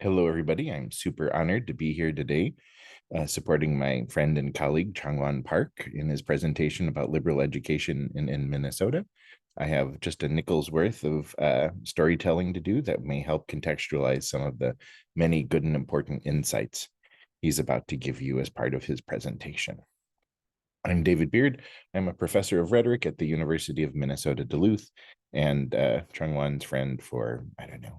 Hello, everybody. I'm super honored to be here today, supporting my friend and colleague, Changwan Park, in his presentation about liberal education in Minnesota. I have just a nickel's worth of storytelling to do that may help contextualize some of the many good and important insights he's about to give you as part of his presentation. I'm David Beard. I'm a professor of rhetoric at the University of Minnesota Duluth and Changwan's friend for,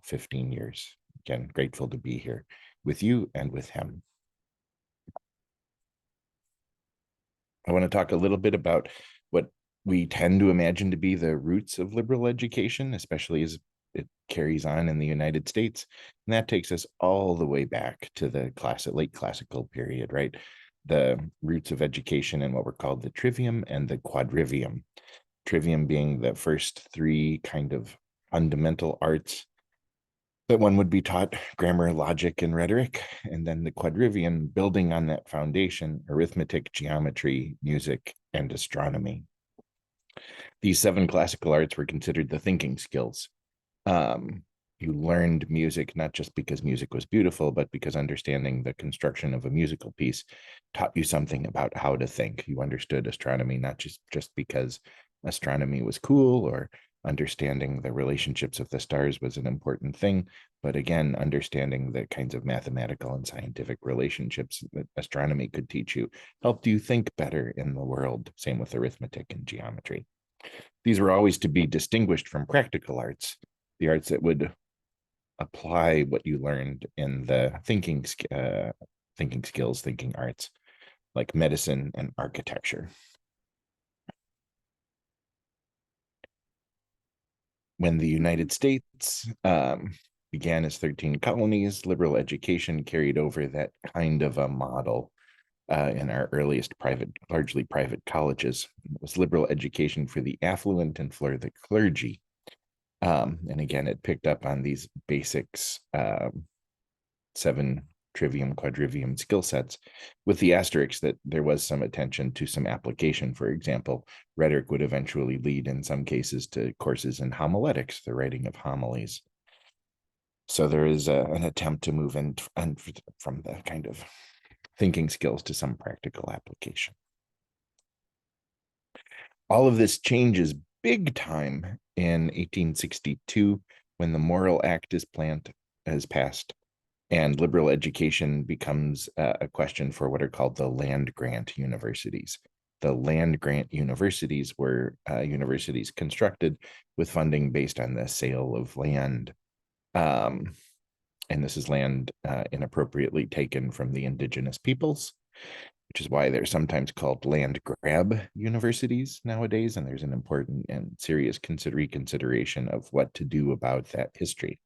15 years. Again, grateful to be here with you and with him. I want to talk a little bit about what we tend to imagine to be the roots of liberal education, especially as it carries on in the United States. And that takes us all the way back to the late classical period, right? The roots of education in what were called the trivium and the quadrivium. Trivium being the first three kind of fundamental arts that one would be taught: grammar, logic, and rhetoric. And then the quadrivium, building on that foundation: arithmetic, geometry, music, and astronomy. These seven classical arts were considered the thinking skills. You learned music not just because music was beautiful, but because understanding the construction of a musical piece taught you something about how to think. You understood astronomy not just because astronomy was cool, or understanding the relationships of the stars was an important thing, but again, understanding the kinds of mathematical and scientific relationships that astronomy could teach you helped you think better in the world. Same with arithmetic and geometry. These were always to be distinguished from practical arts, the arts that would apply what you learned in the thinking skills, thinking arts, like medicine and architecture. When the United States began as 13 colonies, liberal education carried over that kind of a model in our earliest largely private colleges. It was liberal education for the affluent and for the clergy. And again, it picked up on these basics, seven trivium, quadrivium skill sets, with the asterisk that there was some attention to some application. For example, rhetoric would eventually lead in some cases to courses in homiletics, the writing of homilies. So there is an attempt to move in from the kind of thinking skills to some practical application. All of this changes big time in 1862 when the Morrill Act is passed, and liberal education becomes a question for what are called the land grant universities. The land grant universities were universities constructed with funding based on the sale of land. And this is land inappropriately taken from the indigenous peoples, which is why they're sometimes called land grab universities nowadays. And there's an important and serious reconsideration of what to do about that history.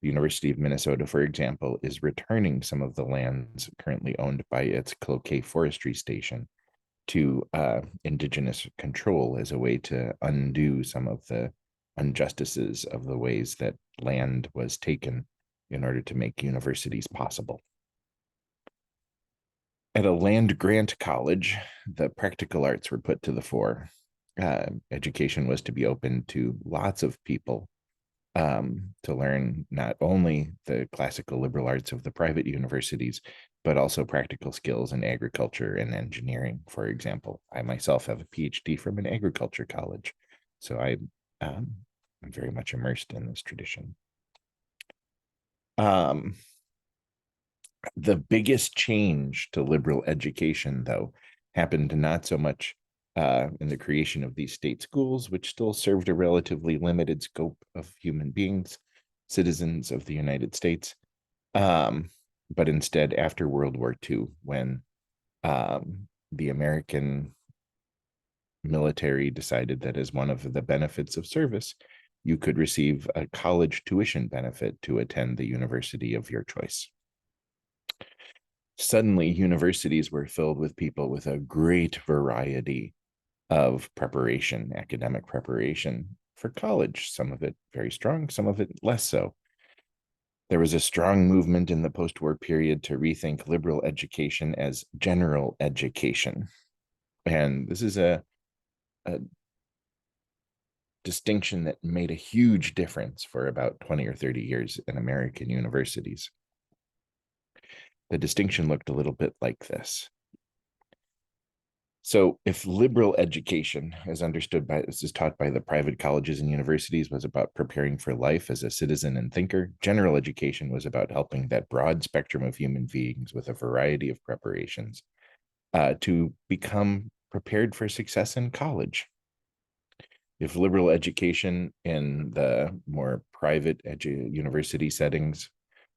The University of Minnesota, for example, is returning some of the lands currently owned by its Cloquet Forestry Station to indigenous control as a way to undo some of the injustices of the ways that land was taken in order to make universities possible. At a land grant college, the practical arts were put to the fore. Education was to be open to lots of people, to learn not only the classical liberal arts of the private universities, but also practical skills in agriculture and engineering. For example, I myself have a PhD from an agriculture college, so I'm very much immersed in this tradition. The biggest change to liberal education, though, happened not so much in the creation of these state schools, which still served a relatively limited scope of human beings, citizens of the United States, but instead after World War II, when the American military decided that as one of the benefits of service, you could receive a college tuition benefit to attend the university of your choice. Suddenly, universities were filled with people with a great variety of preparation, academic preparation for college, some of it very strong, some of it less so. There was a strong movement in the post-war period to rethink liberal education as general education. And this is a distinction that made a huge difference for about 20 or 30 years in American universities. The distinction looked a little bit like this. So if liberal education, as understood by, as is taught by the private colleges and universities, was about preparing for life as a citizen and thinker, general education was about helping that broad spectrum of human beings with a variety of preparations to become prepared for success in college. If liberal education in the more private university settings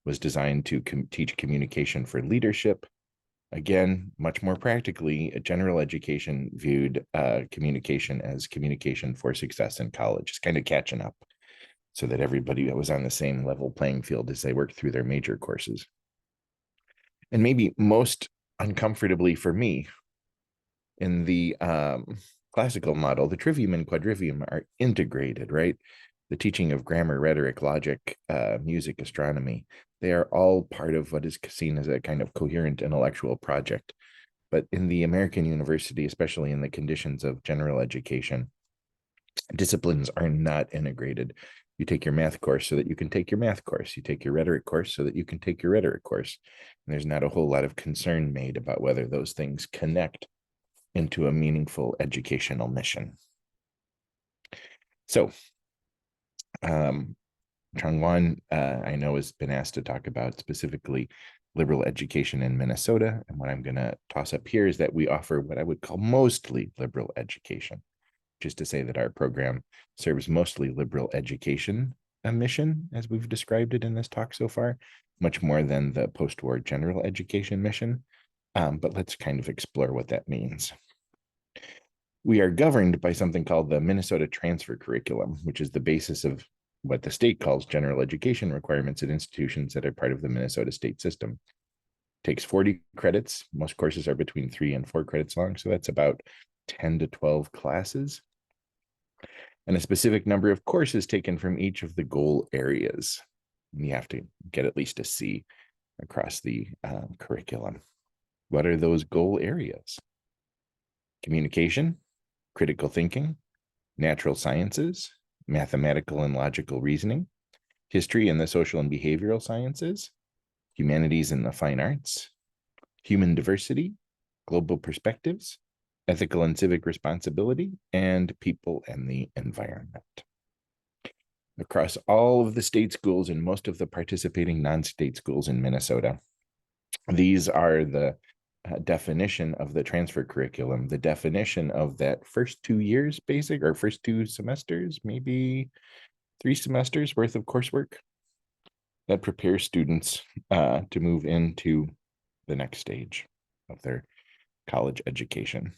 was designed to teach communication for leadership, again, much more practically, a general education viewed communication as communication for success in college, just kind of catching up so that everybody was on the same level playing field as they worked through their major courses. And maybe most uncomfortably for me, in the classical model, the trivium and quadrivium are integrated, right? The teaching of grammar, rhetoric, logic, music, astronomy, they are all part of what is seen as a kind of coherent intellectual project. But in the American university, especially in the conditions of general education, disciplines are not integrated. You take your math course so that you can take your math course. You take your rhetoric course so that you can take your rhetoric course. And there's not a whole lot of concern made about whether those things connect into a meaningful educational mission. So, Changwan, I know, has been asked to talk about specifically liberal education in Minnesota. And what I'm going to toss up here is that we offer what I would call mostly liberal education, just to say that our program serves mostly liberal education a mission, as we've described it in this talk so far, much more than the post-war general education mission. But let's kind of explore what that means. We are governed by something called the Minnesota Transfer Curriculum, which is the basis of what the state calls general education requirements at institutions that are part of the Minnesota state system. It takes 40 credits. Most courses are between 3 and 4 credits long, so that's about 10 to 12 classes. And a specific number of courses taken from each of the goal areas. And you have to get at least a C across the curriculum. What are those goal areas? Communication, critical thinking, natural sciences, mathematical and logical reasoning, history and the social and behavioral sciences, humanities and the fine arts, human diversity, global perspectives, ethical and civic responsibility, and people and the environment. Across all of the state schools and most of the participating non-state schools in Minnesota, these are the definition of the transfer curriculum, the definition of that first 2 years basic, or first 2 semesters, maybe 3 semesters worth of coursework that prepares students to move into the next stage of their college education.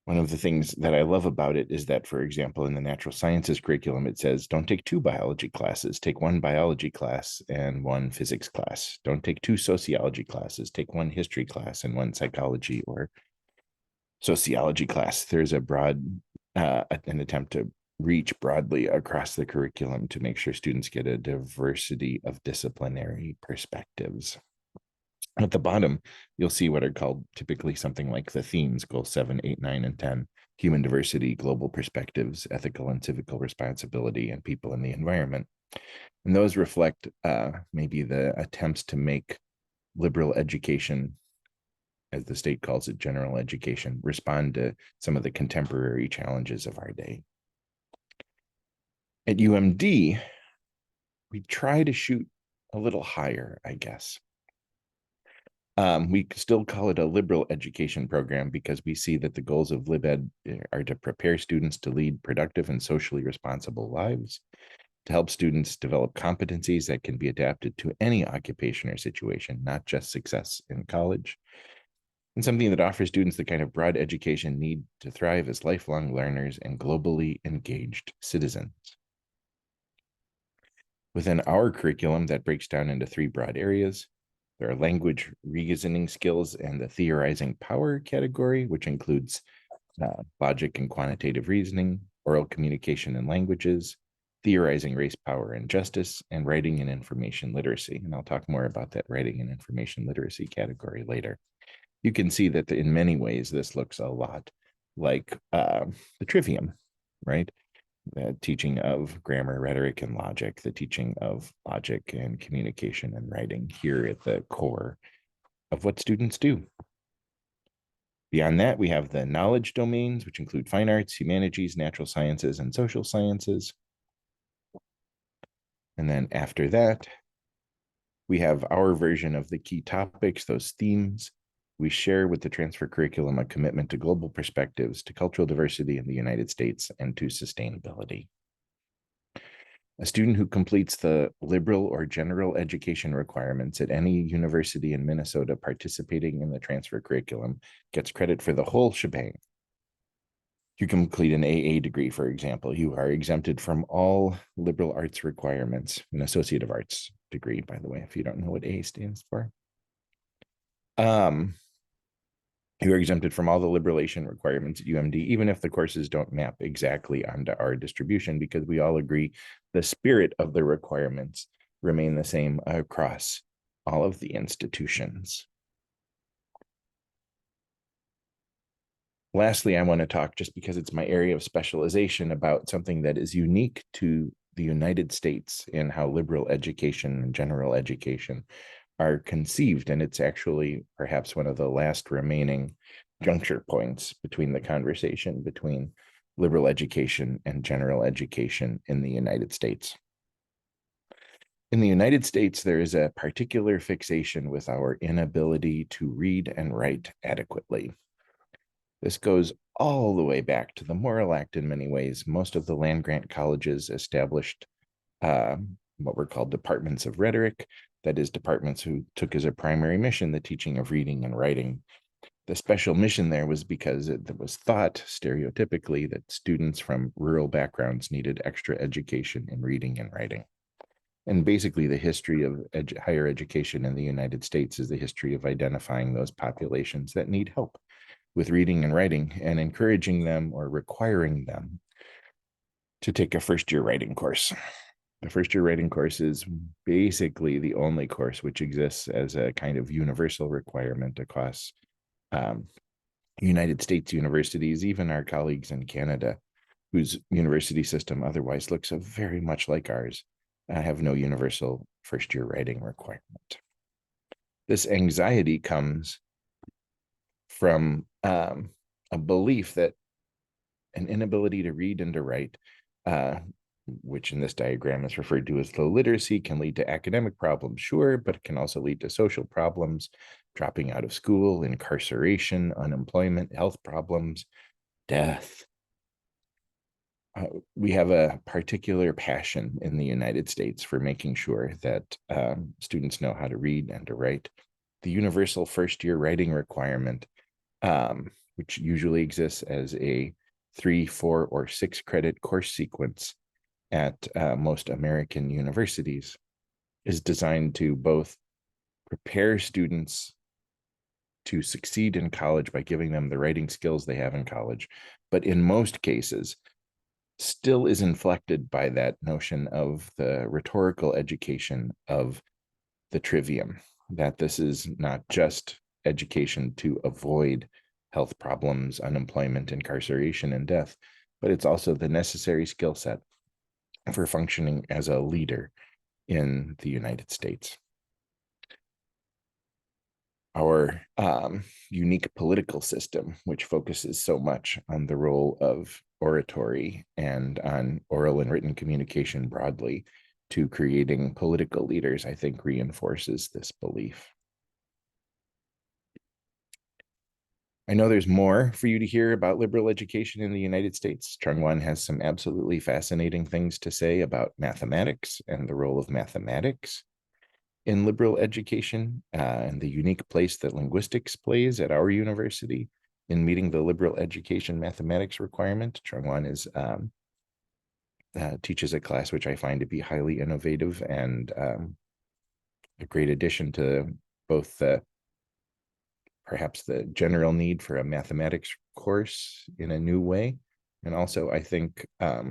One of the things that I love about it is that, for example, in the natural sciences curriculum, it says, don't take 2 biology classes, take 1 biology class and 1 physics class. Don't take 2 sociology classes, take 1 history class and 1 psychology or sociology class. There's a broad, an attempt to reach broadly across the curriculum to make sure students get a diversity of disciplinary perspectives. At the bottom, you'll see what are called typically something like the themes, goals 7, 8, 9, and 10, human diversity, global perspectives, ethical and civical responsibility, and people in the environment. And those reflect maybe the attempts to make liberal education, as the state calls it, general education, respond to some of the contemporary challenges of our day. At UMD, we try to shoot a little higher, I guess. We still call it a liberal education program because we see that the goals of LibEd are to prepare students to lead productive and socially responsible lives, to help students develop competencies that can be adapted to any occupation or situation, not just success in college, and something that offers students the kind of broad education need to thrive as lifelong learners and globally engaged citizens. Within our curriculum, that breaks down into 3 broad areas. There are language reasoning skills and the theorizing power category, which includes logic and quantitative reasoning, oral communication and languages, theorizing race, power, and justice, and writing and information literacy. And I'll talk more about that writing and information literacy category later. You can see that in many ways, this looks a lot like the trivium, right? the teaching of grammar, rhetoric, and logic, the teaching of logic and communication and writing here at the core of what students do. Beyond that, we have the knowledge domains, which include fine arts, humanities, natural sciences, and social sciences. And then after that, we have our version of the key topics, those themes. We share with the transfer curriculum a commitment to global perspectives, to cultural diversity in the United States, and to sustainability. A student who completes the liberal or general education requirements at any university in Minnesota participating in the transfer curriculum gets credit for the whole shebang. You complete an AA degree, for example, you are exempted from all liberal arts requirements, an associate of arts degree, by the way, if you don't know what A stands for. You are exempted from all the liberalization requirements at UMD, even if the courses don't map exactly onto our distribution, because we all agree the spirit of the requirements remain the same across all of the institutions. Lastly, I want to talk, just because it's my area of specialization, about something that is unique to the United States in how liberal education and general education are conceived. And it's actually perhaps one of the last remaining juncture points between the conversation between liberal education and general education in the United States. In the United States, there is a particular fixation with our inability to read and write adequately. This goes all the way back to the Morrill Act in many ways. Most of the land-grant colleges established what were called departments of rhetoric, that is, departments who took as a primary mission the teaching of reading and writing. The special mission there was because it was thought stereotypically that students from rural backgrounds needed extra education in reading and writing. And basically, the history of higher education in the United States is the history of identifying those populations that need help with reading and writing and encouraging them or requiring them to take a first-year writing course. The first-year writing course is basically the only course which exists as a kind of universal requirement across United States universities, even our colleagues in Canada, whose university system otherwise looks very much like ours, have no universal first-year writing requirement. This anxiety comes from a belief that an inability to read and to write, which in this diagram is referred to as low literacy, can lead to academic problems, sure, but it can also lead to social problems, dropping out of school, incarceration, unemployment, health problems, death. We have a particular passion in the United States for making sure that students know how to read and to write. The universal first-year writing requirement, which usually exists as a 3, 4, or 6 credit course sequence at most American universities, is designed to both prepare students to succeed in college by giving them the writing skills they have in college, but in most cases still is inflected by that notion of the rhetorical education of the trivium, that this is not just education to avoid health problems, unemployment, incarceration, and death, but it's also the necessary skill set for functioning as a leader in the United States. Our unique political system, which focuses so much on the role of oratory and on oral and written communication broadly to creating political leaders, I think reinforces this belief. I know there's more for you to hear about liberal education in the United States. Chung-Wan has some absolutely fascinating things to say about mathematics and the role of mathematics in liberal education and the unique place that linguistics plays at our university in meeting the liberal education mathematics requirement. Chung-Wan is teaches a class which I find to be highly innovative and a great addition to both the perhaps the general need for a mathematics course in a new way. And also, I think, I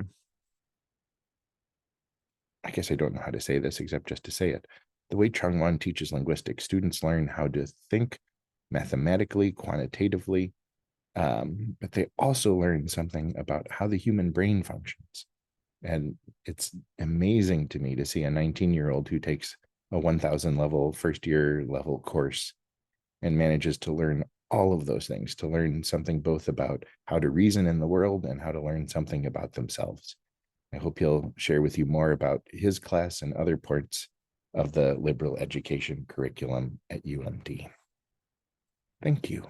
guess I don't know how to say this except just to say it. The way Chung-Wan teaches linguistics, students learn how to think mathematically, quantitatively, but they also learn something about how the human brain functions. And it's amazing to me to see a 19-year-old who takes a 1000 level first year level course and manages to learn all of those things, to learn something both about how to reason in the world and how to learn something about themselves. I hope he'll share with you more about his class and other parts of the liberal education curriculum at UMD. Thank you.